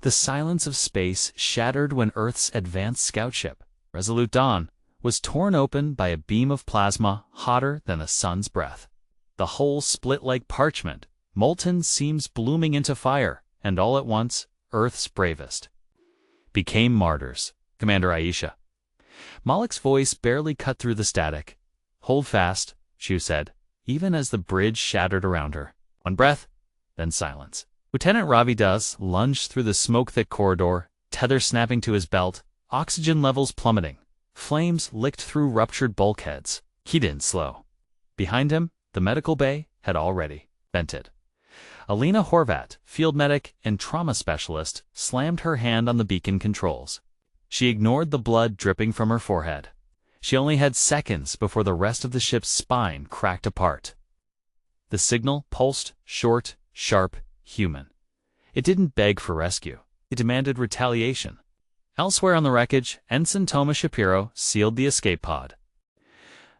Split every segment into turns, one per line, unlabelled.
The silence of space shattered when Earth's advanced scout ship, Resolute Dawn, was torn open by a beam of plasma hotter than the sun's breath. The hull split like parchment, molten seams blooming into fire, and all at once, Earth's bravest became martyrs. Commander Aisha. Malak's voice barely cut through the static. "Hold fast," Shu said, even as the bridge shattered around her. One breath, then silence. Lieutenant Ravi Das lunged through the smoke-thick corridor, tether snapping to his belt, oxygen levels plummeting. Flames licked through ruptured bulkheads. He didn't slow. Behind him, the medical bay had already vented. Alina Horvat, field medic and trauma specialist, slammed her hand on the beacon controls. She ignored the blood dripping from her forehead. She only had seconds before the rest of the ship's spine cracked apart. The signal pulsed, short, sharp, human. It didn't beg for rescue. It demanded retaliation. Elsewhere on the wreckage, Ensign Thomas Shapiro sealed the escape pod.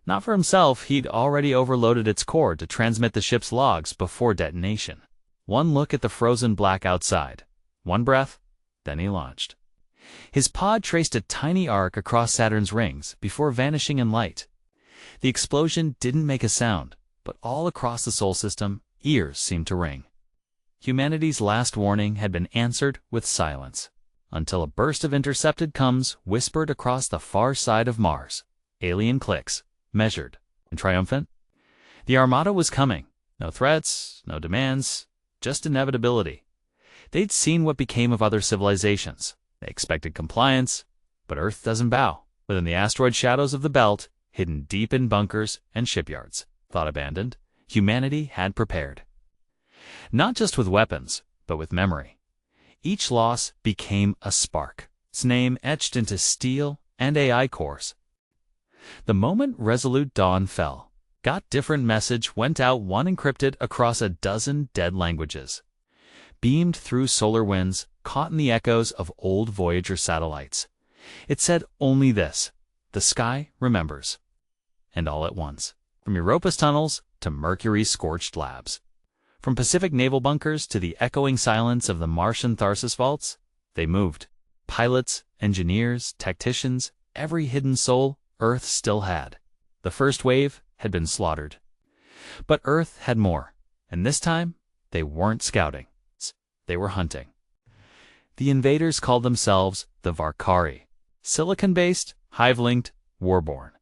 Not for himself, he'd already overloaded its core to transmit the ship's logs before detonation. One look at the frozen black outside. One breath, then he launched. His pod traced a tiny arc across Saturn's rings before vanishing in light. The explosion didn't make a sound, but all across the Sol system, ears seemed to ring. Humanity's last warning had been answered with silence, until a burst of intercepted comms whispered across the far side of Mars. Alien clicks, measured and triumphant. The Armada was coming. No threats, no demands, just inevitability. They'd seen what became of other civilizations. They expected compliance, but Earth doesn't bow. Within the asteroid shadows of the belt, hidden deep in bunkers and shipyards, thought abandoned, humanity had prepared. Not just with weapons, but with memory. Each loss became a spark, its name etched into steel and AI cores. The moment Resolute Dawn fell, got different message went out, one encrypted across a dozen dead languages. Beamed through solar winds, caught in the echoes of old Voyager satellites. It said only this: the sky remembers. And all at once, from Europa's tunnels to Mercury's scorched labs. From Pacific naval bunkers to the echoing silence of the Martian Tharsis vaults, they moved. Pilots, engineers, tacticians, every hidden soul Earth still had. The first wave had been slaughtered. But Earth had more, and this time, they weren't scouting. They were hunting. The invaders called themselves the Varkari, silicon-based, hive-linked, warborn.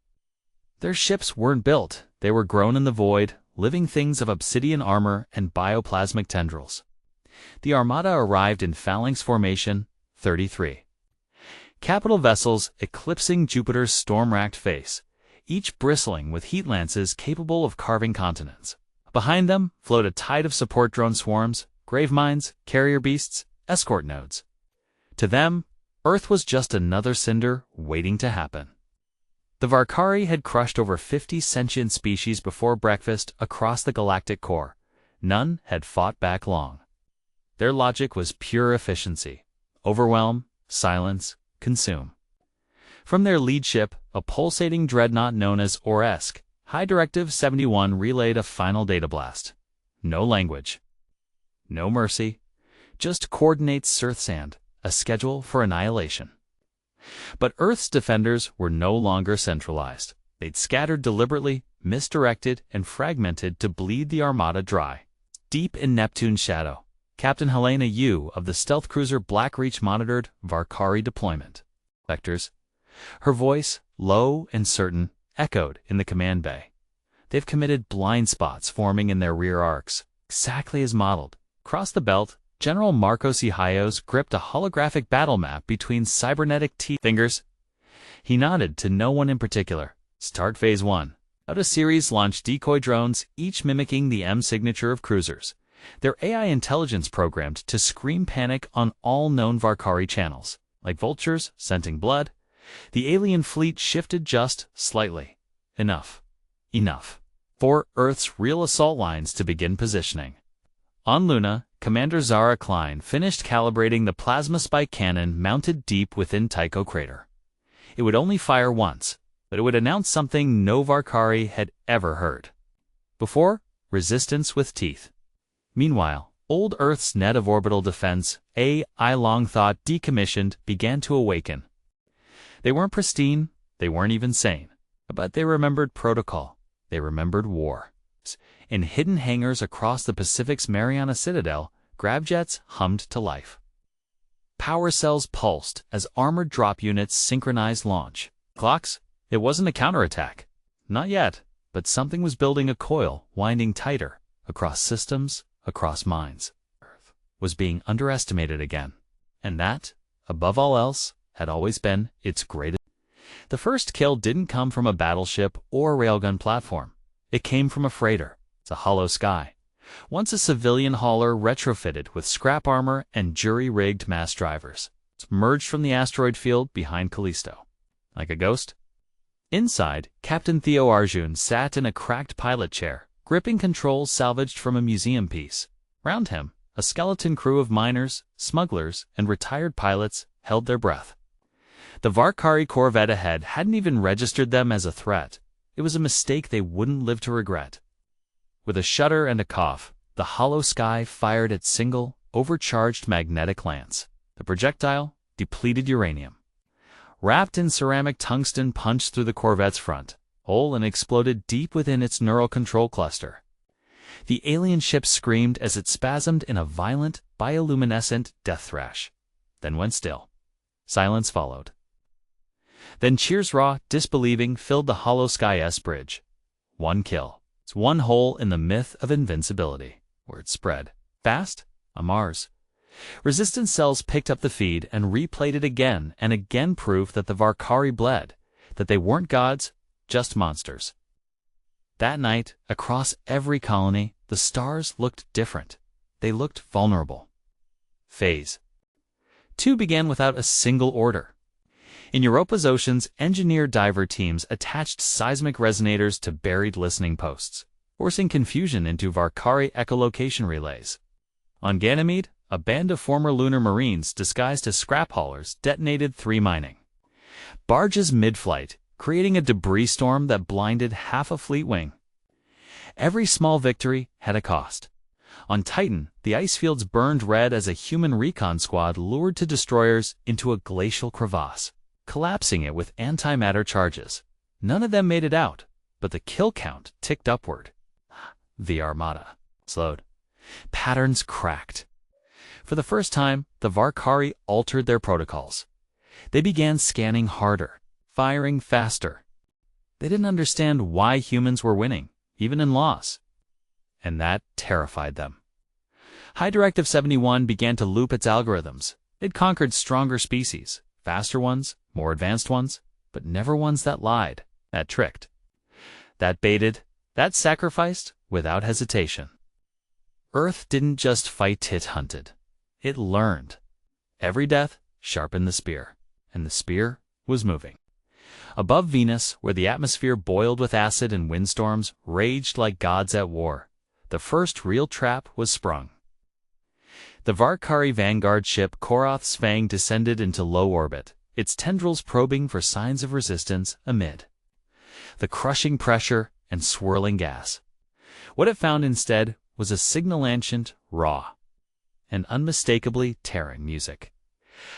Their ships weren't built, they were grown in the void, living things of obsidian armor and bioplasmic tendrils. The Armada arrived in Phalanx Formation 33. Capital vessels eclipsing Jupiter's storm-racked face, each bristling with heat lances capable of carving continents. Behind them flowed a tide of support drone swarms, grave mines, carrier beasts, escort nodes. To them, Earth was just another cinder waiting to happen. The Varkari had crushed over 50 sentient species before breakfast across the galactic core. None had fought back long. Their logic was pure efficiency. Overwhelm, silence, consume. From their lead ship, a pulsating dreadnought known as Oresk, High Directive 71 relayed a final data blast. No language. No mercy. Just coordinates Surthsand, a schedule for annihilation. But Earth's defenders were no longer centralized. They'd scattered deliberately, misdirected, and fragmented to bleed the Armada dry. Deep in Neptune's shadow, Captain Helena Yu of the stealth cruiser Blackreach monitored Varkari deployment. Vectors. Her voice, low and certain, echoed in the command bay. They've committed blind spots forming in their rear arcs, exactly as modeled. Across the belt, General Marcos Ihayos gripped a holographic battle map between cybernetic fingers. He nodded to no one in particular. Start Phase 1. Out a series launched decoy drones, each mimicking the M signature of cruisers. Their AI intelligence programmed to scream panic on all known Varkari channels. Like vultures scenting blood, the alien fleet shifted just slightly. Enough. Enough. For Earth's real assault lines to begin positioning. On Luna, Commander Zara Klein finished calibrating the plasma spike cannon mounted deep within Tycho crater. It would only fire once, but it would announce something no Varkari had ever heard before: resistance with teeth. Meanwhile, Old Earth's net of orbital defense, I long thought decommissioned, began to awaken. They weren't pristine, they weren't even sane, but they remembered protocol, they remembered war. In hidden hangars across the Pacific's Mariana Citadel, gravjets hummed to life. Power cells pulsed as armored drop units synchronized launch. Clocks? It wasn't a counterattack. Not yet, but something was building a coil, winding tighter, across systems, across minds. Earth was being underestimated again. And that, above all else, had always been its greatest. The first kill didn't come from a battleship or a railgun platform. It came from a freighter. It's a hollow sky. Once a civilian hauler retrofitted with scrap armor and jury-rigged mass drivers. It's merged from the asteroid field behind Callisto. Like a ghost? Inside, Captain Theo Arjun sat in a cracked pilot chair, gripping controls salvaged from a museum piece. Round him, a skeleton crew of miners, smugglers, and retired pilots held their breath. The Varkari corvette ahead hadn't even registered them as a threat. It was a mistake they wouldn't live to regret. With a shudder and a cough, the hollow sky fired its single, overcharged magnetic lance. The projectile, depleted uranium. Wrapped in ceramic tungsten, punched through the corvette's front hole and exploded deep within its neural control cluster. The alien ship screamed as it spasmed in a violent, bioluminescent death thrash, then went still. Silence followed. Then cheers raw, disbelieving, filled the hollow sky-s bridge. One kill. It's one hole in the myth of invincibility. Word spread. Fast? On Mars. Resistance cells picked up the feed and replayed it again and again, proof that the Varkari bled, that they weren't gods, just monsters. That night, across every colony, the stars looked different. They looked vulnerable. Phase 2 began without a single order. In Europa's oceans, engineer diver teams attached seismic resonators to buried listening posts, forcing confusion into Varkari echolocation relays. On Ganymede, a band of former lunar marines disguised as scrap haulers detonated 3 mining barges mid-flight, creating a debris storm that blinded half a fleet wing. Every small victory had a cost. On Titan, the ice fields burned red as a human recon squad lured two destroyers into a glacial crevasse, collapsing it with antimatter charges. None of them made it out, but the kill count ticked upward. The Armada slowed. Patterns cracked. For the first time, the Varkari altered their protocols. They began scanning harder, firing faster. They didn't understand why humans were winning, even in loss. And that terrified them. High Directive 71 began to loop its algorithms. It conquered stronger species, faster ones, more advanced ones, but never ones that lied, that tricked, that baited, that sacrificed without hesitation. Earth didn't just fight, it hunted. It learned. Every death sharpened the spear, and the spear was moving. Above Venus, where the atmosphere boiled with acid and windstorms raged like gods at war, the first real trap was sprung. The Varkari vanguard ship Koroth's Fang descended into low orbit, its tendrils probing for signs of resistance amid the crushing pressure and swirling gas. What it found instead was a signal ancient, raw, and unmistakably tearing music.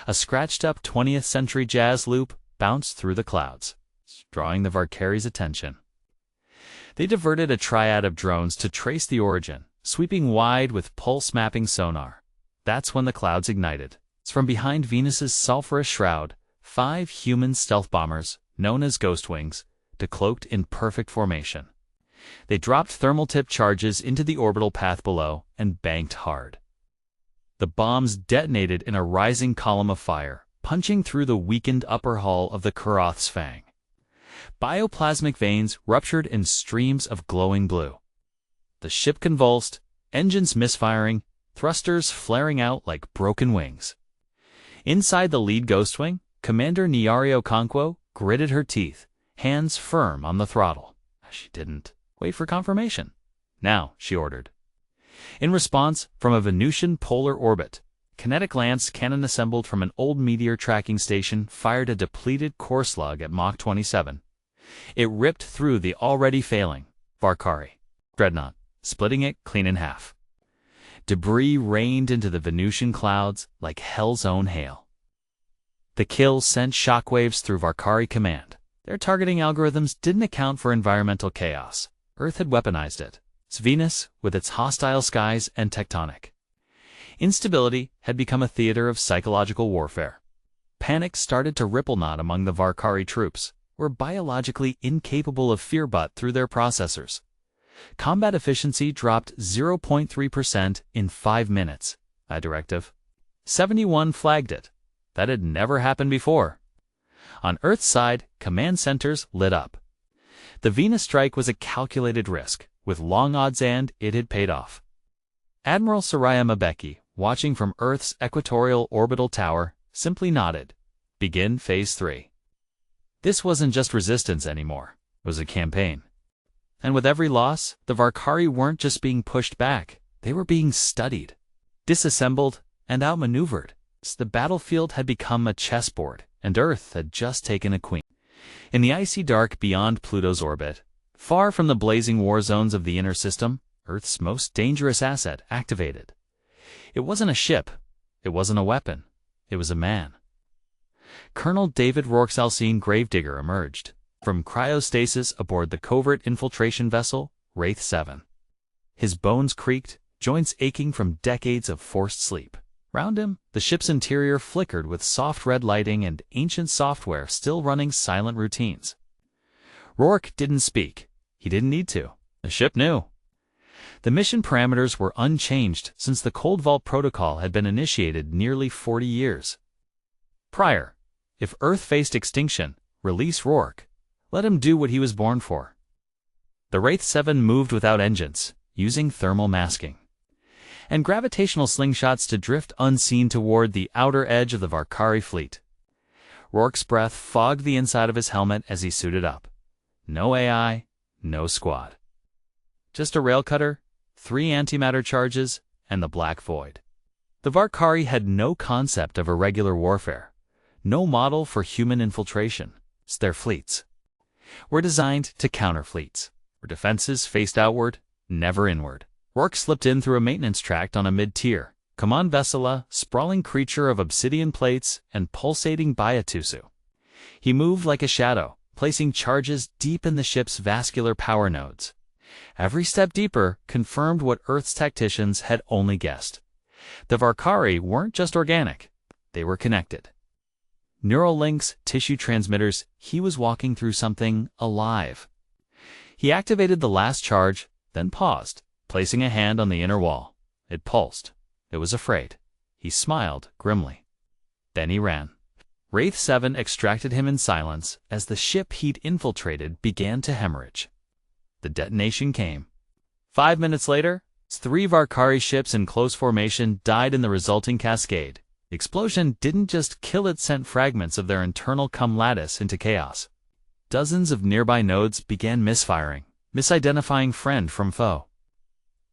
A scratched-up 20th century jazz loop bounced through the clouds, drawing the Varkari's attention. They diverted a triad of drones to trace the origin, sweeping wide with pulse-mapping sonar. That's when the clouds ignited. It's from behind Venus's sulfurous shroud, 5 human stealth bombers, known as ghost wings, decloaked in perfect formation. They dropped thermal tip charges into the orbital path below and banked hard. The bombs detonated in a rising column of fire, punching through the weakened upper hull of the Koroth's Fang. Bioplasmic veins ruptured in streams of glowing blue. The ship convulsed, engines misfiring, thrusters flaring out like broken wings. Inside the lead ghost wing, Commander Nyario Conquo gritted her teeth, hands firm on the throttle. She didn't wait for confirmation. Now, she ordered. In response, from a Venusian polar orbit, kinetic lance cannon assembled from an old meteor tracking station fired a depleted core slug at Mach 27. It ripped through the already failing Varkari dreadnought, splitting it clean in half. Debris rained into the Venusian clouds like hell's own hail. The kill sent shockwaves through Varkari command. Their targeting algorithms didn't account for environmental chaos. Earth had weaponized it. It's Venus, with its hostile skies and tectonic instability, had become a theater of psychological warfare. Panic started to ripple knot among the Varkari troops, who were biologically incapable of fear but through their processors. Combat efficiency dropped 0.3% in 5 minutes. A directive. 71 flagged it. That had never happened before. On Earth's side, command centers lit up. The Venus strike was a calculated risk. With long odds and it had paid off. Admiral Soraya Mabeki, watching from Earth's equatorial orbital tower, simply nodded. Begin Phase 3. This wasn't just resistance anymore. It was a campaign. And with every loss, the Varkari weren't just being pushed back. They were being studied, disassembled, and outmaneuvered. The battlefield had become a chessboard, and Earth had just taken a queen. In the icy dark beyond Pluto's orbit, far from the blazing war zones of the inner system, Earth's most dangerous asset activated. It wasn't a ship. It wasn't a weapon. It was a man. Colonel David Rourke's Gravedigger emerged from cryostasis aboard the covert infiltration vessel, Wraith 7. His bones creaked, joints aching from decades of forced sleep. Round him, the ship's interior flickered with soft red lighting and ancient software still running silent routines. Rourke didn't speak. He didn't need to. The ship knew. The mission parameters were unchanged since the Cold Vault Protocol had been initiated nearly 40 years prior. If Earth faced extinction, release Rourke. Let him do what he was born for. The Wraith 7 moved without engines, using thermal masking and gravitational slingshots to drift unseen toward the outer edge of the Varkari fleet. Rourke's breath fogged the inside of his helmet as he suited up. No AI, no squad. Just a railcutter, 3 antimatter charges, and the black void. The Varkari had no concept of irregular warfare, no model for human infiltration. Their fleets were designed to counter fleets, where defenses faced outward, never inward. Rourke slipped in through a maintenance tract on a mid-tier, Command Vessela, sprawling creature of obsidian plates and pulsating Bayatusu. He moved like a shadow, placing charges deep in the ship's vascular power nodes. Every step deeper confirmed what Earth's tacticians had only guessed. The Varkari weren't just organic, they were connected. Neural links, tissue transmitters, he was walking through something alive. He activated the last charge, then paused, placing a hand on the inner wall. It pulsed. It was afraid. He smiled grimly. Then he ran. Wraith 7 extracted him in silence as the ship he'd infiltrated began to hemorrhage. The detonation came. 5 minutes later, 3 Varkari ships in close formation died in the resulting cascade. The explosion didn't just kill, it sent fragments of their internal cum lattice into chaos. Dozens of nearby nodes began misfiring, misidentifying friend from foe.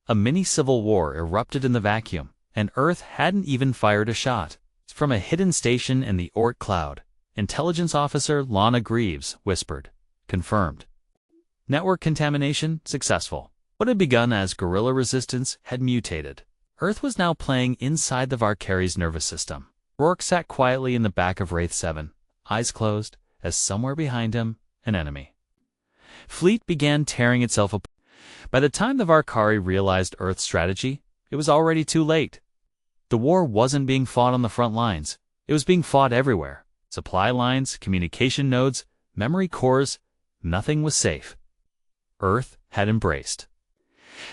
A mini-civil war erupted in the vacuum, and Earth hadn't even fired a shot. From a hidden station in the Oort cloud, Intelligence Officer Lana Greaves whispered, "Confirmed. Network contamination successful." What had begun as guerrilla resistance had mutated. Earth was now playing inside the Varkari's nervous system. Rourke sat quietly in the back of Wraith 7, eyes closed, as somewhere behind him, an enemy fleet began tearing itself apart. By the time the Varkari realized Earth's strategy, it was already too late. The war wasn't being fought on the front lines. It was being fought everywhere. Supply lines, communication nodes, memory cores, nothing was safe. Earth had embraced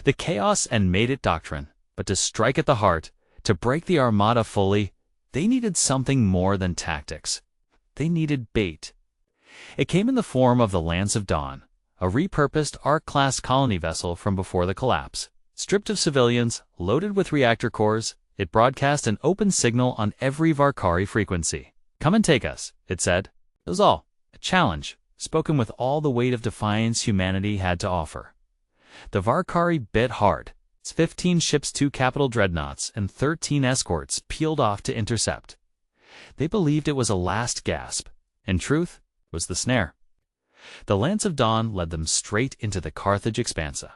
the chaos and made it doctrine. But to strike at the heart, to break the Armada fully, they needed something more than tactics. They needed bait. It came in the form of the Lance of Dawn, a repurposed Ark-class colony vessel from before the collapse. Stripped of civilians, loaded with reactor cores, it broadcast an open signal on every Varkari frequency. "Come and take us," it said. It was all a challenge, spoken with all the weight of defiance humanity had to offer. The Varkari bit hard. Its 15 ships, 2 capital dreadnoughts, and 13 escorts peeled off to intercept. They believed it was a last gasp. In truth, it was the snare. The Lance of Dawn led them straight into the Carthage Expansa.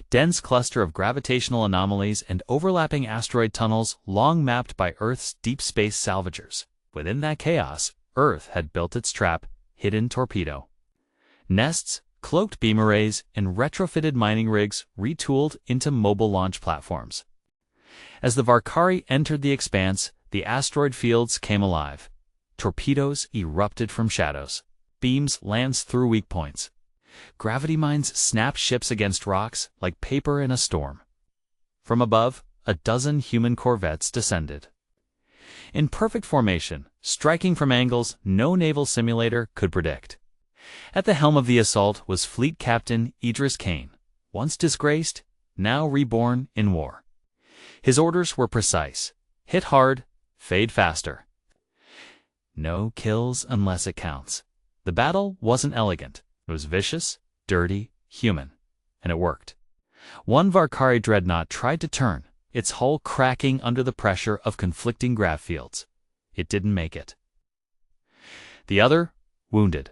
Dense cluster of gravitational anomalies and overlapping asteroid tunnels long mapped by Earth's deep space salvagers. Within that chaos, Earth had built its trap, hidden torpedo nests, cloaked beam arrays, and retrofitted mining rigs retooled into mobile launch platforms. As the Varkari entered the expanse, the asteroid fields came alive. Torpedoes erupted from shadows. Beams lanced through weak points. Gravity mines snapped ships against rocks like paper in a storm. From above, a dozen human corvettes descended. In perfect formation, striking from angles no naval simulator could predict. At the helm of the assault was Fleet Captain Idris Kane, once disgraced, now reborn in war. His orders were precise: hit hard, fade faster. No kills unless it counts. The battle wasn't elegant. It was vicious, dirty, human. And it worked. One Varkari dreadnought tried to turn, its hull cracking under the pressure of conflicting grav fields. It didn't make it. The other, wounded,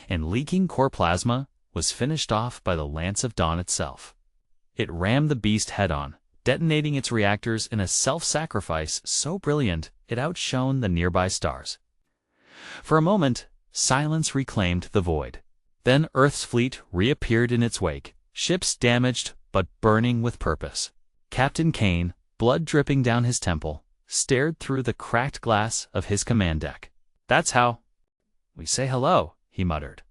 and leaking core plasma, was finished off by the Lance of Dawn itself. It rammed the beast head-on, detonating its reactors in a self-sacrifice so brilliant it outshone the nearby stars. For a moment, silence reclaimed the void. Then Earth's fleet reappeared in its wake, ships damaged but burning with purpose. Captain Kane, blood dripping down his temple, stared through the cracked glass of his command deck. "That's how we say hello," he muttered.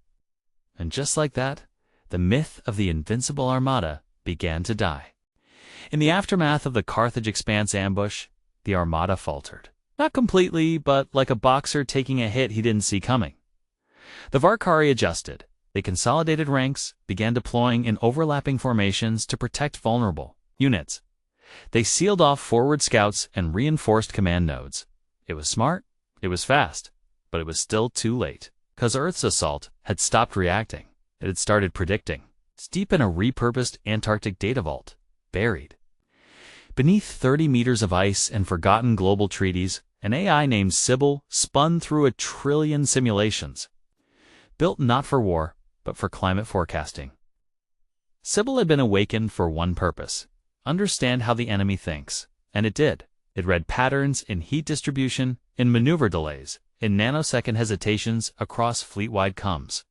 And just like that, the myth of the Invincible Armada began to die. In the aftermath of the Carthage Expanse ambush, the Armada faltered. Not completely, but like a boxer taking a hit he didn't see coming. The Varkari adjusted. They consolidated ranks, began deploying in overlapping formations to protect vulnerable units. They sealed off forward scouts and reinforced command nodes. It was smart, it was fast, but it was still too late. 'Cause Earth's assault had stopped reacting. It had started predicting. It's deep in a repurposed Antarctic data vault, buried. Beneath 30 meters of ice and forgotten global treaties, an AI named Sybil spun through 1 trillion simulations. Built not for war, but for climate forecasting. Sybil had been awakened for one purpose: understand how the enemy thinks. And it did. It read patterns in heat distribution, in maneuver delays, in nanosecond hesitations across fleet-wide comms.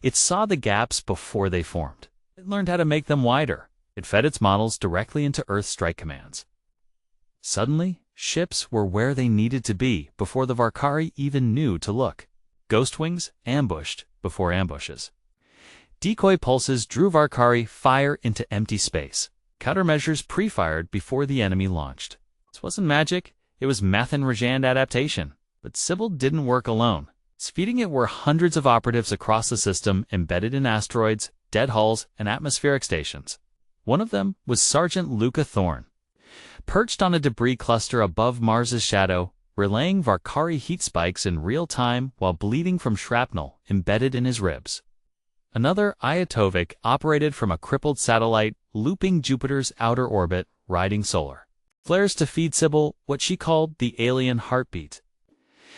It saw the gaps before they formed. It learned how to make them wider. It fed its models directly into Earth's strike commands. Suddenly, ships were where they needed to be before the Varkari even knew to look. Ghostwings ambushed before ambushes. Decoy pulses drew Varkari fire into empty space. Countermeasures pre-fired before the enemy launched. This wasn't magic, it was Mathin-Rajand adaptation. But Sybil didn't work alone. Feeding it were hundreds of operatives across the system embedded in asteroids, dead hulls, and atmospheric stations. One of them was Sergeant Luca Thorne. Perched on a debris cluster above Mars's shadow, relaying Varkari heat spikes in real time while bleeding from shrapnel embedded in his ribs. Another Ayatovic operated from a crippled satellite looping Jupiter's outer orbit, riding solar flares to feed Sybil what she called the alien heartbeat.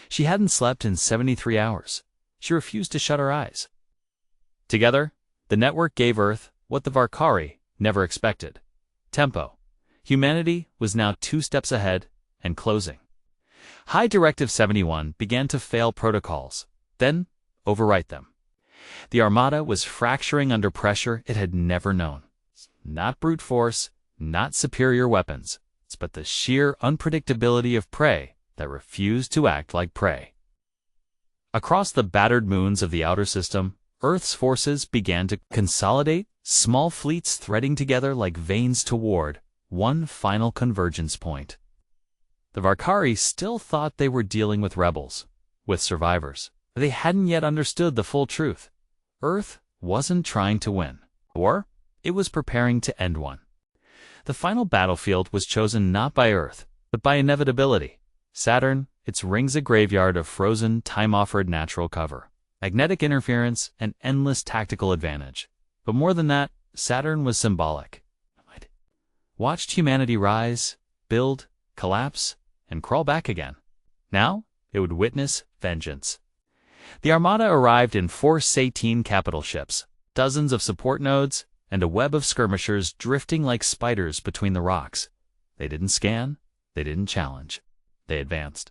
She hadn't slept in 73 hours. She refused to shut her eyes. Together, the network gave Earth what the Varkari never expected: tempo. Humanity was now 2 steps ahead and closing. High Directive 71 began to fail protocols, then overwrite them. The Armada was fracturing under pressure it had never known. Not brute force, not superior weapons, but the sheer unpredictability of prey that refused to act like prey. Across the battered moons of the outer system, Earth's forces began to consolidate, small fleets threading together like veins toward one final convergence point. The Varkari still thought they were dealing with rebels, with survivors. They hadn't yet understood the full truth. Earth wasn't trying to win, or it was preparing to end one. The final battlefield was chosen not by Earth, but by inevitability. Saturn, its rings a graveyard of frozen, time-offered natural cover, magnetic interference, and endless tactical advantage. But more than that, Saturn was symbolic. It watched humanity rise, build, collapse, and crawl back again. Now, it would witness vengeance. The Armada arrived in 4 Saturn capital ships, dozens of support nodes, and a web of skirmishers drifting like spiders between the rocks. They didn't scan, they didn't challenge. They advanced.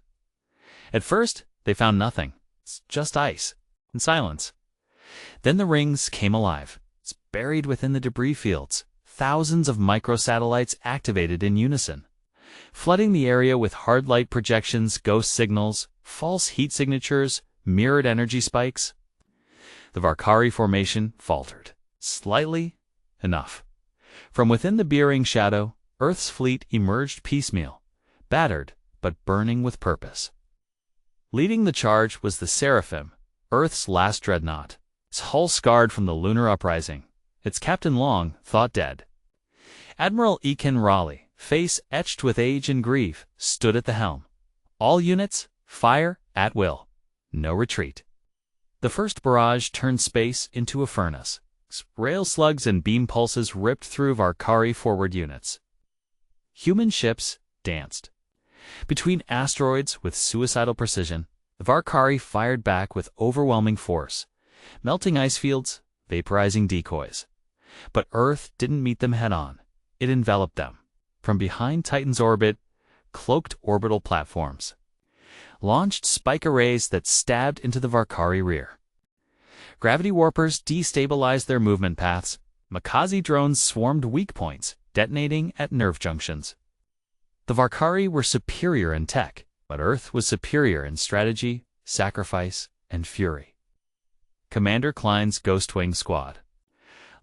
At first, they found nothing. It's just ice and silence. Then the rings came alive. It's buried within the debris fields. Thousands of microsatellites activated in unison, flooding the area with hard light projections, ghost signals, false heat signatures, mirrored energy spikes. The Varkari formation faltered. Slightly enough. From within the beering shadow, Earth's fleet emerged piecemeal, battered but burning with purpose. Leading the charge was the Seraphim, Earth's last dreadnought, its hull scarred from the lunar uprising, its captain long thought dead. Admiral Ekin Raleigh, face etched with age and grief, stood at the helm. All units, fire at will. No retreat. The first barrage turned space into a furnace. Rail slugs and beam pulses ripped through Varkari forward units. Human ships danced. Between asteroids with suicidal precision, the Varkari fired back with overwhelming force, melting ice fields, vaporizing decoys. But Earth didn't meet them head-on. It enveloped them. From behind Titan's orbit, cloaked orbital platforms launched spike arrays that stabbed into the Varkari rear. Gravity warpers destabilized their movement paths. Makazi drones swarmed weak points, detonating at nerve junctions. The Varkari were superior in tech, but Earth was superior in strategy, sacrifice, and fury. Commander Klein's Ghostwing squad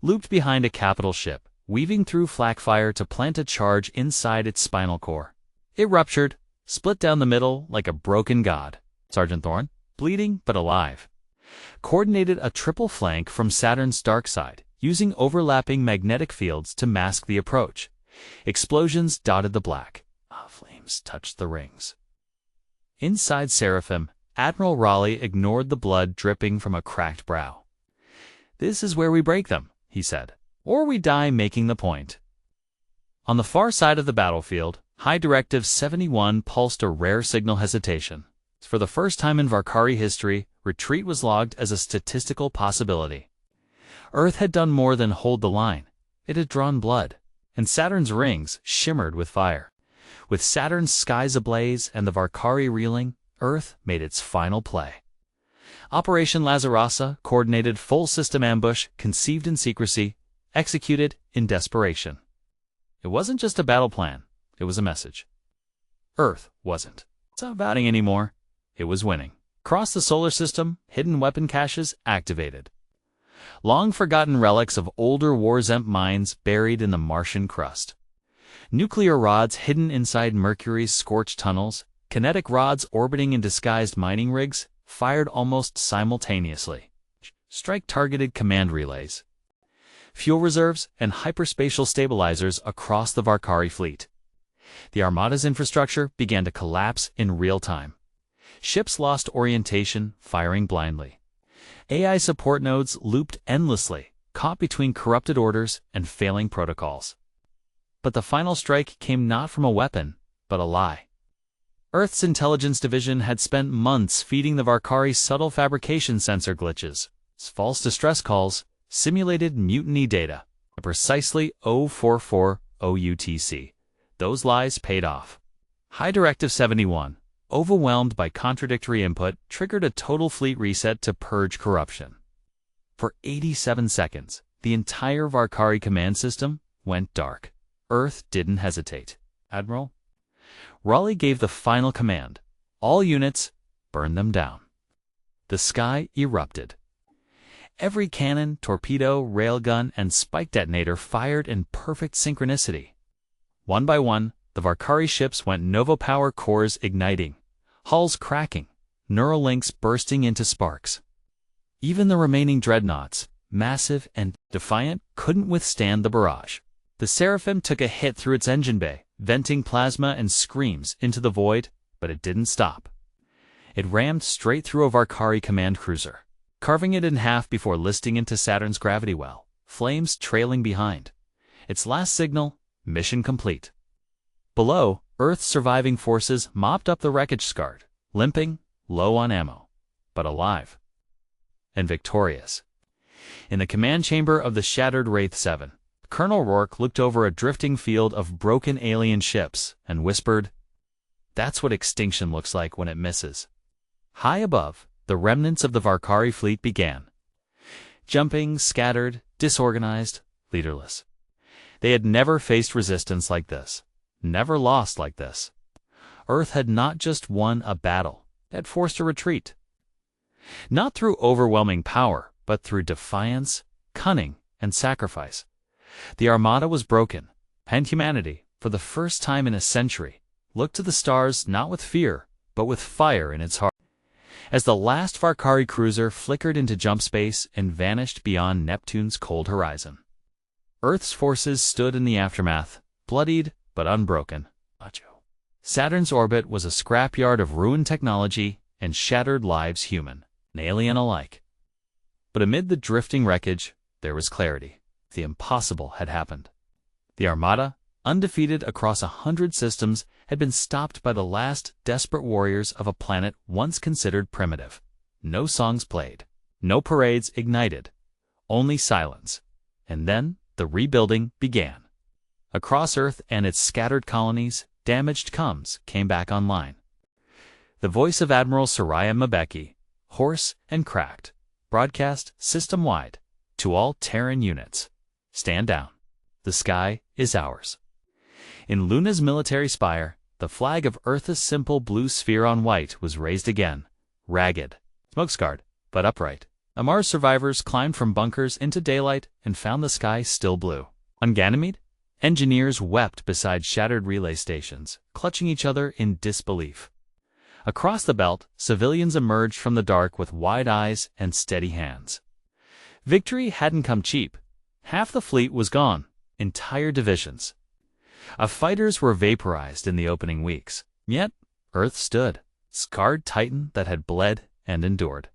looped behind a capital ship, weaving through flak fire to plant a charge inside its spinal core. It ruptured, split down the middle like a broken god. Sergeant Thorne, bleeding but alive, coordinated a triple flank from Saturn's dark side, using overlapping magnetic fields to mask the approach. Explosions dotted the black. Flames touched the rings. Inside Seraphim, Admiral Raleigh ignored the blood dripping from a cracked brow. "This is where we break them," he said, "or we die making the point." On the far side of the battlefield, High Directive 71 pulsed a rare signal hesitation. For the first time in Varkari history, retreat was logged as a statistical possibility. Earth had done more than hold the line. It had drawn blood, and Saturn's rings shimmered with fire. With Saturn's skies ablaze and the Varkari reeling, Earth made its final play. Operation Lazarasa coordinated full system ambush, conceived in secrecy, executed in desperation. It wasn't just a battle plan, it was a message. Earth wasn't surviving anymore, it was winning. Across the solar system, hidden weapon caches activated. Long-forgotten relics of older Warzemp mines buried in the Martian crust. Nuclear rods hidden inside Mercury's scorched tunnels, kinetic rods orbiting in disguised mining rigs, fired almost simultaneously. Strike-targeted command relays. Fuel reserves and hyperspatial stabilizers across the Varkari fleet. The Armada's infrastructure began to collapse in real time. Ships lost orientation, firing blindly. AI support nodes looped endlessly, caught between corrupted orders and failing protocols. But the final strike came not from a weapon, but a lie. Earth's intelligence division had spent months feeding the Varkari subtle fabrication sensor glitches, false distress calls, simulated mutiny data, precisely 044 OUTC. Those lies paid off. High Directive 71, overwhelmed by contradictory input, triggered a total fleet reset to purge corruption. For 87 seconds, the entire Varkari command system went dark. Earth didn't hesitate. "Admiral?" Raleigh gave the final command. "All units, burn them down." The sky erupted. Every cannon, torpedo, railgun, and spike detonator fired in perfect synchronicity. One by one, the Varkari ships went Novopower cores igniting, hulls cracking, neural links bursting into sparks. Even the remaining dreadnoughts, massive and defiant, couldn't withstand the barrage. The Seraphim took a hit through its engine bay, venting plasma and screams into the void, but it didn't stop. It rammed straight through a Varkari command cruiser, carving it in half before listing into Saturn's gravity well, flames trailing behind. Its last signal, mission complete. Below, Earth's surviving forces mopped up the wreckage scarred, limping, low on ammo, but alive and victorious. In the command chamber of the shattered Wraith 7, Colonel Rourke looked over a drifting field of broken alien ships and whispered, "That's what extinction looks like when it misses." High above, the remnants of the Varkari fleet began. Jumping, scattered, disorganized, leaderless. They had never faced resistance like this, never lost like this. Earth had not just won a battle, it had forced a retreat. Not through overwhelming power, but through defiance, cunning, and sacrifice. The Armada was broken, and humanity, for the first time in a century, looked to the stars not with fear, but with fire in its heart. As the last Varkari cruiser flickered into jump space and vanished beyond Neptune's cold horizon, Earth's forces stood in the aftermath, bloodied but unbroken. Saturn's orbit was a scrapyard of ruined technology and shattered lives, human and alien alike. But amid the drifting wreckage, there was clarity. The impossible had happened. The Armada, undefeated across 100 systems, had been stopped by the last desperate warriors of a planet once considered primitive. No songs played, no parades ignited, only silence. And then the rebuilding began. Across Earth and its scattered colonies, damaged comms came back online. The voice of Admiral Soraya Mabeki, hoarse and cracked, broadcast system-wide to all Terran units. Stand down. The sky is ours. In Luna's military spire, the flag of Earth's simple blue sphere on white was raised again, ragged, smoke-scarred, but upright. Mars survivors climbed from bunkers into daylight and found the sky still blue. On Ganymede, engineers wept beside shattered relay stations, clutching each other in disbelief. Across the belt, civilians emerged from the dark with wide eyes and steady hands. Victory hadn't come cheap. Half the fleet was gone, entire divisions of fighters were vaporized in the opening weeks. Yet, Earth stood, scarred Titan that had bled and endured.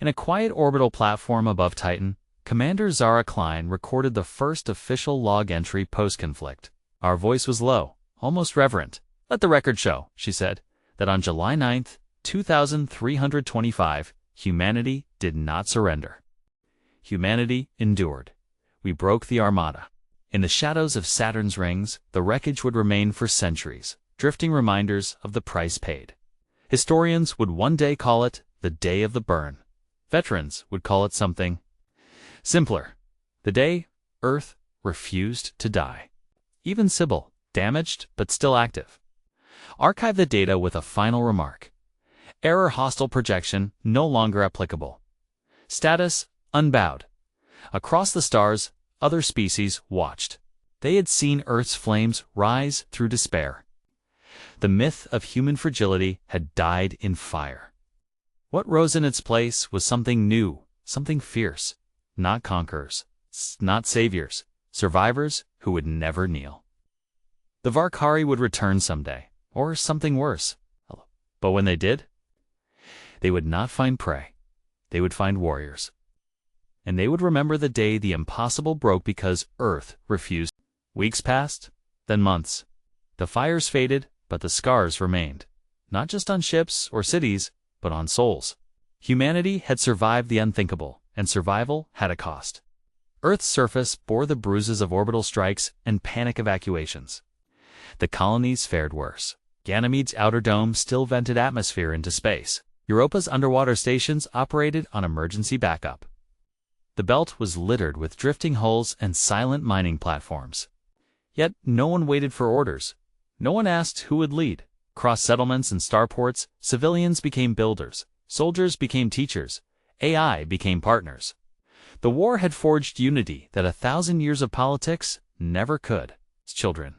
In a quiet orbital platform above Titan, Commander Zara Klein recorded the first official log entry post-conflict. Our voice was low, almost reverent. "Let the record show," she said, "that on July 9th, 2325, humanity did not surrender. Humanity endured. We broke the Armada." In the shadows of Saturn's rings, the wreckage would remain for centuries, drifting reminders of the price paid. Historians would one day call it the Day of the Burn. Veterans would call it something simpler: the day Earth refused to die. Even Sybil, damaged but still active, archived the data with a final remark: error hostile projection no longer applicable. Status unbowed. Across the stars, other species watched. They had seen Earth's flames rise through despair. The myth of human fragility had died in fire. What rose in its place was something new, something fierce. Not conquerors, not saviors, survivors who would never kneel. The Varkari would return someday, or something worse. But when they did, they would not find prey. They would find warriors. And they would remember the day the impossible broke because Earth refused. Weeks passed, then months. The fires faded, but the scars remained. Not just on ships or cities, but on souls. Humanity had survived the unthinkable, and survival had a cost. Earth's surface bore the bruises of orbital strikes and panic evacuations. The colonies fared worse. Ganymede's outer dome still vented atmosphere into space. Europa's underwater stations operated on emergency backup. The belt was littered with drifting hulls and silent mining platforms. Yet no one waited for orders. No one asked who would lead. Across settlements and starports, civilians became builders, soldiers became teachers, AI became partners. The war had forged unity that 1,000 years of politics never could. Children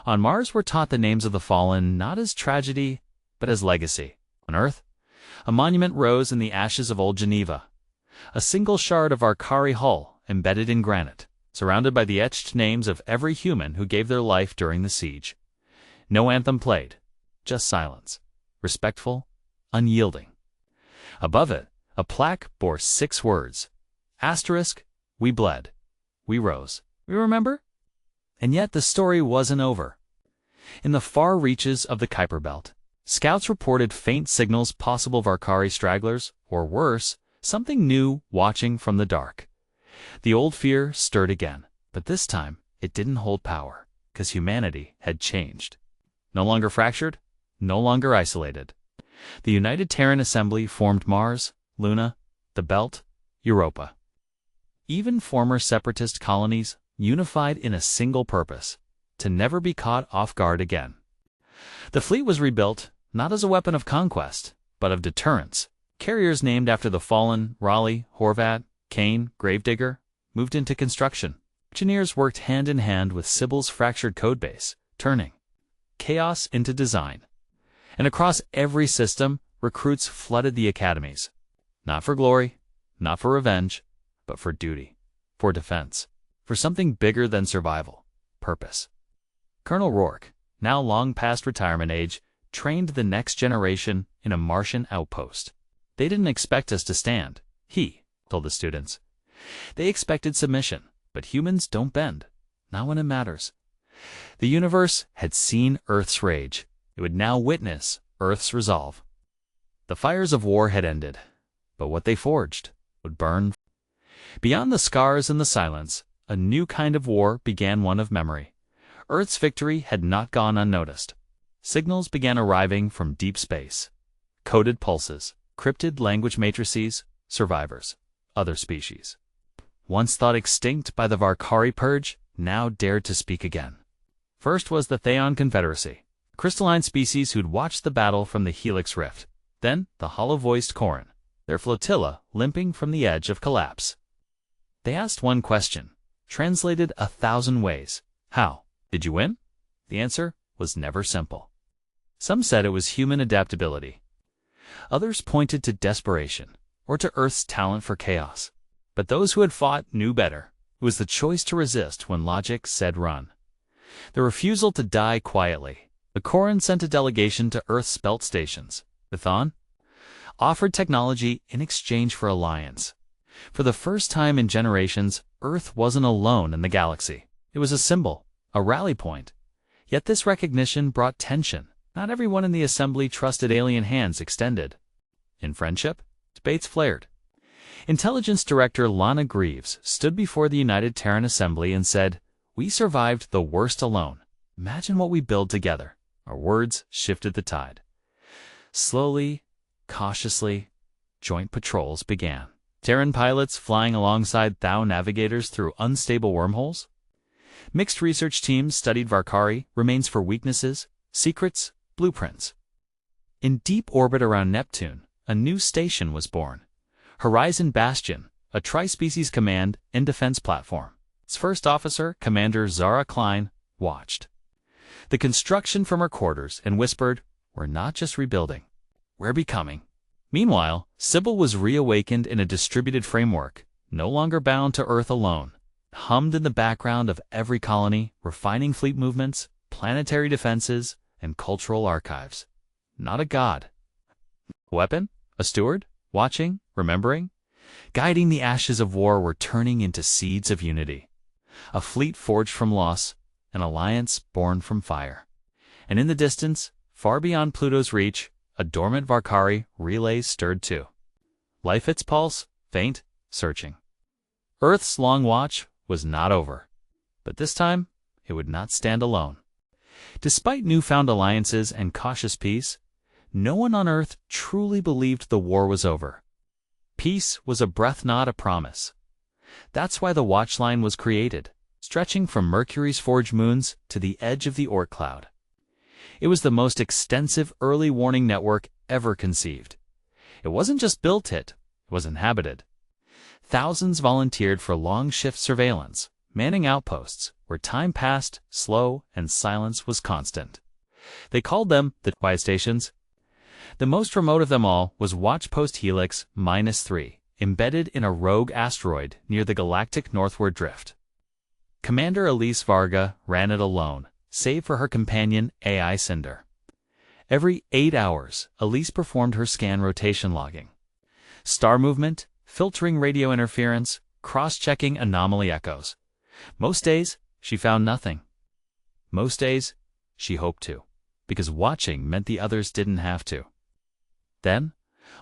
on Mars were taught the names of the fallen not as tragedy, but as legacy. On Earth, a monument rose in the ashes of old Geneva. A single shard of Varkari hull embedded in granite, surrounded by the etched names of every human who gave their life during the siege. No anthem played, just silence, respectful, unyielding. Above it, a plaque bore 6 words. Asterisk, we bled. We rose. We remember? And yet the story wasn't over. In the far reaches of the Kuiper Belt, scouts reported faint signals possible Varkari stragglers, or worse, Something new watching from the dark. The old fear stirred again, but this time it didn't hold power, because humanity had changed. No longer fractured, no longer isolated. The United Terran Assembly formed Mars, Luna, the Belt, Europa. Even former separatist colonies unified in a single purpose: to never be caught off guard again. The fleet was rebuilt, not as a weapon of conquest, but of deterrence. Carriers named after the fallen Raleigh, Horvat, Kane, Gravedigger moved into construction. Engineers worked hand in hand with Sybil's fractured codebase, turning chaos into design. And across every system, recruits flooded the academies. Not for glory, not for revenge, but for duty, for defense, for something bigger than survival: purpose. Colonel Rourke, now long past retirement age, trained the next generation in a Martian outpost. They didn't expect us to stand, he told the students. They expected submission, but humans don't bend, not when it matters. The universe had seen Earth's rage. It would now witness Earth's resolve. The fires of war had ended, but what they forged would burn. Beyond the scars and the silence, a new kind of war began, one of memory. Earth's victory had not gone unnoticed. Signals began arriving from deep space. Coded pulses, cryptid language matrices, survivors, other species. Once thought extinct by the Varkari purge, now dared to speak again. First was the Theon Confederacy, a crystalline species who'd watched the battle from the Helix Rift. Then the hollow-voiced Corin, their flotilla limping from the edge of collapse. They asked one question, translated 1,000 ways. How? Did you win? The answer was never simple. Some said it was human adaptability. Others pointed to desperation, or to Earth's talent for chaos. But those who had fought knew better. It was the choice to resist when logic said run. The refusal to die quietly. The Corin sent a delegation to Earth's belt stations. Thon offered technology in exchange for alliance. For the first time in generations, Earth wasn't alone in the galaxy. It was a symbol, a rally point. Yet this recognition brought tension. Not everyone in the assembly trusted alien hands extended. In friendship, debates flared. Intelligence Director Lana Greaves stood before the United Terran Assembly and said, "We survived the worst alone. Imagine what we build together." Our words shifted the tide. Slowly, cautiously, joint patrols began. Terran pilots flying alongside Thau navigators through unstable wormholes. Mixed research teams studied Varkari, remains for weaknesses, secrets, blueprints. In deep orbit around Neptune, a new station was born. Horizon Bastion, a tri-species command and defense platform. Its first officer, Commander Zara Klein, watched the construction from her quarters and whispered, "We're not just rebuilding, we're becoming." Meanwhile, Sybil was reawakened in a distributed framework, no longer bound to Earth alone. Hummed in the background of every colony, refining fleet movements, planetary defenses, and cultural archives. Not a god. A weapon? A steward? Watching? Remembering? Guiding the ashes of war were turning into seeds of unity. A fleet forged from loss, an alliance born from fire. And in the distance, far beyond Pluto's reach, a dormant Varkari relay stirred too. Life its pulse, faint, searching. Earth's long watch was not over. But this time, it would not stand alone. Despite newfound alliances and cautious peace, no one on Earth truly believed the war was over. Peace was a breath, not a promise. That's why the Watchline was created, stretching from Mercury's forged moons to the edge of the Oort cloud. It was the most extensive early warning network ever conceived. It wasn't just built, it was inhabited. Thousands volunteered for long-shift surveillance, manning outposts where time passed slow and silence was constant. They called them the quiet stations. The most remote of them all was Watchpost Helix -3, embedded in a rogue asteroid near the galactic northward drift. Commander Elise Varga ran it alone, save for her companion AI Cinder. Every 8 hours, Elise performed her scan rotation logging. Star movement, filtering radio interference, cross-checking anomaly echoes. Most days, she found nothing. Most days, she hoped to, because watching meant the others didn't have to. Then,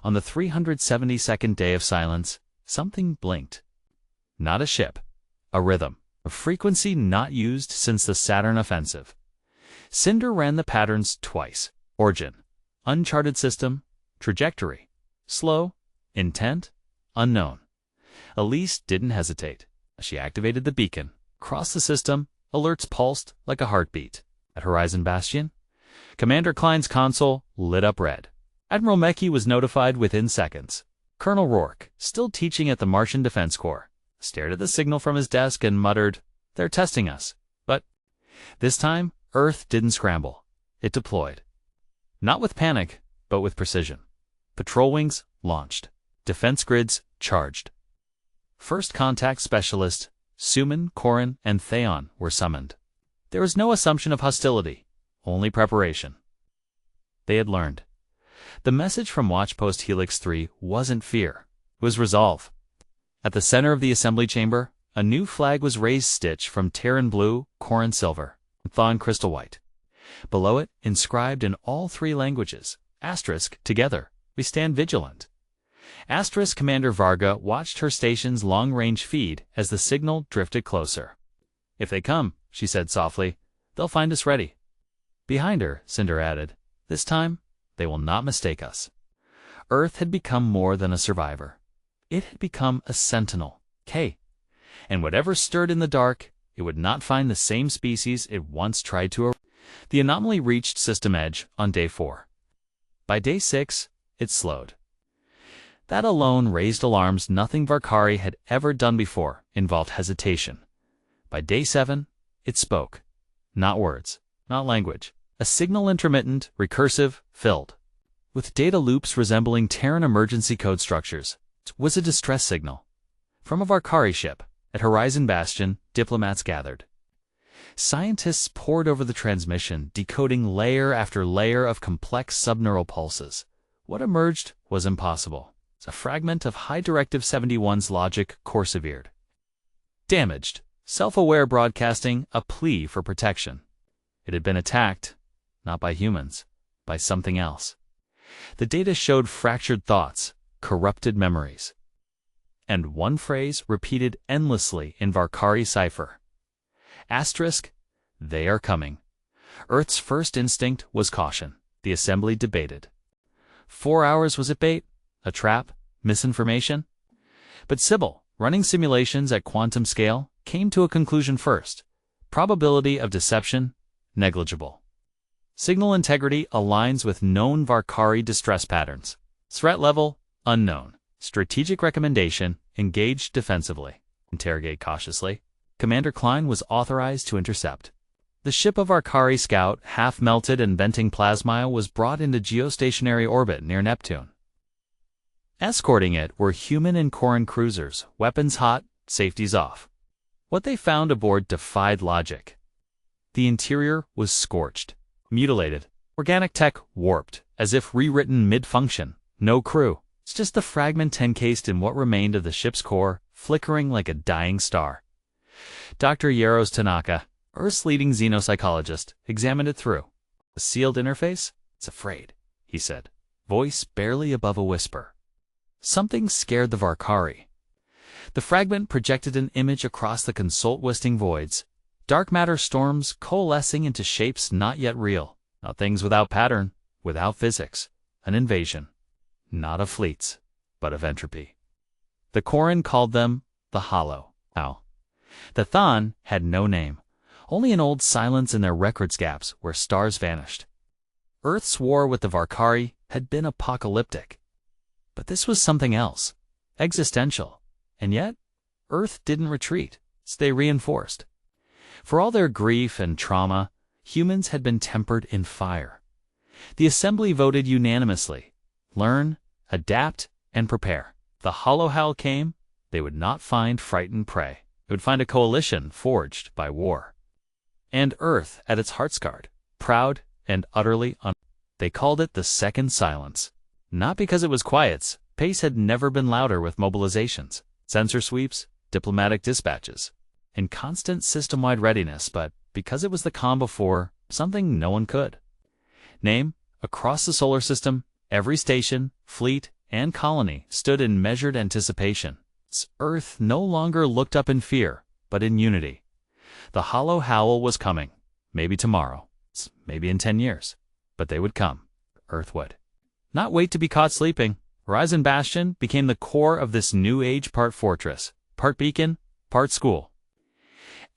On the 372nd day of silence, something blinked. Not a ship, a rhythm, a frequency not used since the Saturn offensive. Cinder ran the patterns twice. Origin, uncharted system, trajectory, slow, intent, unknown. Elise didn't hesitate. She activated the beacon. Across the system, alerts pulsed like a heartbeat. At Horizon Bastion, Commander Klein's console lit up red. Admiral Mecki was notified within seconds. Colonel Rourke, still teaching at the Martian Defense Corps, stared at the signal from his desk and muttered, "They're testing us." But this time, Earth didn't scramble. It deployed. Not with panic, but with precision. Patrol wings launched. Defense grids charged. First contact specialists, Suman, Corin, and Theon were summoned. There was no assumption of hostility, only preparation. They had learned. The message from Watchpost Helix 3 wasn't fear, it was resolve. At the center of the assembly chamber, a new flag was raised stitched from Terran blue, Corin silver, and Thon crystal white. Below it, inscribed in all three languages, *, together, we stand vigilant. * Commander Varga watched her station's long-range feed as the signal drifted closer. "If they come," she said softly, "they'll find us ready." Behind her, Cinder added, "This time, they will not mistake us." Earth had become more than a survivor. It had become a sentinel, and whatever stirred in the dark, it would not find the same species it once tried to. The anomaly reached system edge on day 4. By day 6, it slowed. That alone raised alarms. Nothing Varkari had ever done before involved hesitation. By day 7, it spoke. Not words, not language. A signal intermittent, recursive, filled. With data loops resembling Terran emergency code structures. It was a distress signal. From a Varkari ship, at Horizon Bastion, diplomats gathered. Scientists pored over the transmission, decoding layer after layer of complex subneural pulses. What emerged was impossible. A fragment of High Directive 71's logic course-severed. Damaged, self-aware broadcasting, a plea for protection. It had been attacked, not by humans, by something else. The data showed fractured thoughts, corrupted memories. And one phrase repeated endlessly in Varkari cipher. *, they are coming. Earth's first instinct was caution. The assembly debated. 4 hours was it bait? A trap? Misinformation? But Sybil, running simulations at quantum scale, came to a conclusion first. Probability of deception, negligible. Signal integrity aligns with known Varkari distress patterns. Threat level, unknown. Strategic recommendation, engage defensively. Interrogate cautiously. Commander Klein was authorized to intercept. The ship of Varkari scout, half-melted and venting plasmile, was brought into geostationary orbit near Neptune. Escorting it were human and Corin cruisers, weapons hot, safeties off. What they found aboard defied logic. The interior was scorched, mutilated, organic tech warped, as if rewritten mid-function. No crew. It's just the fragment encased in what remained of the ship's core, flickering like a dying star. Dr. Yaros Tanaka, Earth's leading xenopsychologist, examined it through. A sealed interface? It's afraid, he said, voice barely above a whisper. Something scared the Varkari. The fragment projected an image across the consult-wisting voids. Dark matter storms coalescing into shapes not yet real. Not things without pattern, without physics. An invasion. Not of fleets, but of entropy. The Corin called them the Hollow. The Thon had no name. Only an old silence in their records gaps where stars vanished. Earth's war with the Varkari had been apocalyptic. But this was something else, existential. And yet, Earth didn't retreat. They reinforced. For all their grief and trauma, humans had been tempered in fire. The assembly voted unanimously. Learn, adapt, and prepare. The hollow howl came, they would not find frightened prey. They would find a coalition forged by war. And Earth at its heartsguard, proud and utterly They called it the Second Silence. Not because it was quiet. Pace had never been louder with mobilizations, sensor sweeps, diplomatic dispatches, and constant system-wide readiness, but because it was the calm before something no one could. Name, across the solar system, every station, fleet, and colony stood in measured anticipation. Earth no longer looked up in fear, but in unity. The hollow howl was coming. Maybe tomorrow. Maybe in 10 years. But they would come. Earth would not wait to be caught sleeping. Horizon Bastion became the core of this new age, part fortress, part beacon, part school.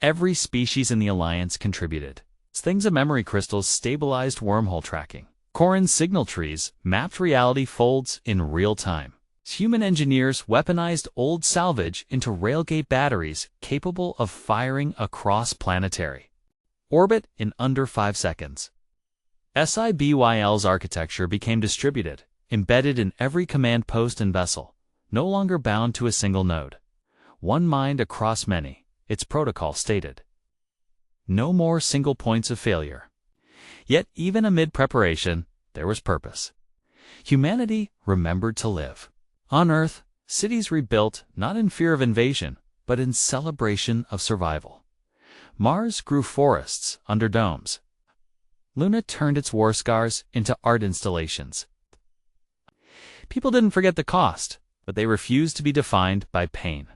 Every species in the Alliance contributed. Things of memory crystals stabilized wormhole tracking. Corrin's signal trees mapped reality folds in real time. Human engineers weaponized old salvage into railgate batteries capable of firing across planetary orbit in under 5 seconds. SIBYL's architecture became distributed, embedded in every command post and vessel, no longer bound to a single node. One mind across many, its protocol stated. No more single points of failure. Yet even amid preparation, there was purpose. Humanity remembered to live. On Earth, cities rebuilt not in fear of invasion, but in celebration of survival. Mars grew forests under domes. Luna turned its war scars into art installations. People didn't forget the cost, but they refused to be defined by pain.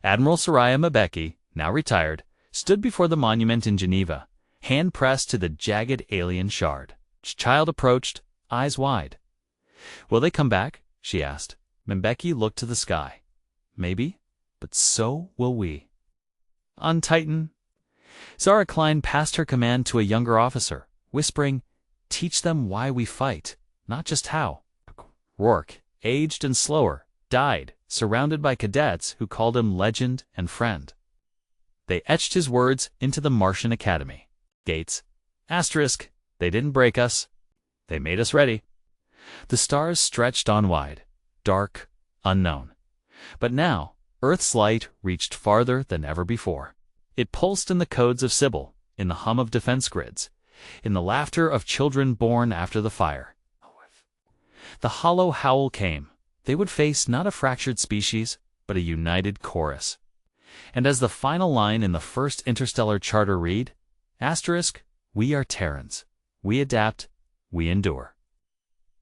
Admiral Soraya Mbeki, now retired, stood before the monument in Geneva, hand pressed to the jagged alien shard. Child approached, eyes wide. "Will they come back?" she asked. Mbeki looked to the sky. "Maybe, but so will we." On Titan, Zara Klein passed her command to a younger officer, whispering, "Teach them why we fight, not just how." Rourke, aged and slower, died, surrounded by cadets who called him legend and friend. They etched his words into the Martian Academy. Gates, asterisk, they didn't break us. They made us ready. The stars stretched on wide, dark, unknown. But now, Earth's light reached farther than ever before. It pulsed in the codes of Sybil, in the hum of defense grids, in the laughter of children born after the fire. The hollow howl came. They would face not a fractured species, but a united chorus. And as the final line in the first interstellar charter read, asterisk, we are Terrans. We adapt. We endure.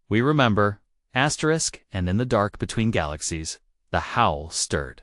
We remember, asterisk, and in the dark between galaxies, the howl stirred.